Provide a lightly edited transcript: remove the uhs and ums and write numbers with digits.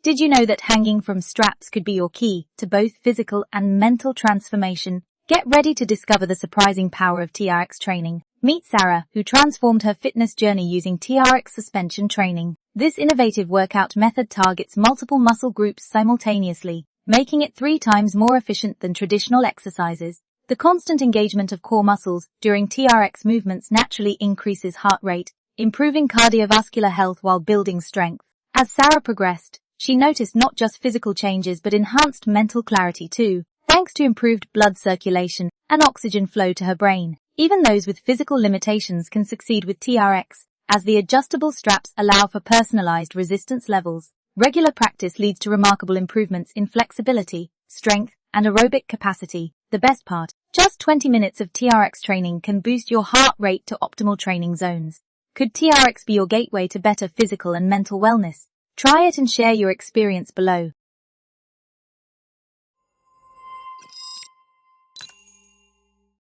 Did you know that hanging from straps could be your key to both physical and mental transformation? Get ready to discover the surprising power of TRX training. Meet Sarah, who transformed her fitness journey using TRX suspension training. This innovative workout method targets multiple muscle groups simultaneously, making it 3 times more efficient than traditional exercises. The constant engagement of core muscles during TRX movements naturally increases heart rate, improving cardiovascular health while building strength. As Sarah progressed, she noticed not just physical changes but enhanced mental clarity too, thanks to improved blood circulation and oxygen flow to her brain. Even those with physical limitations can succeed with TRX, as the adjustable straps allow for personalized resistance levels. Regular practice leads to remarkable improvements in flexibility, strength, and aerobic capacity. The best part, just 20 minutes of TRX training can boost your heart rate to optimal training zones. Could TRX be your gateway to better physical and mental wellness? Try it and share your experience below.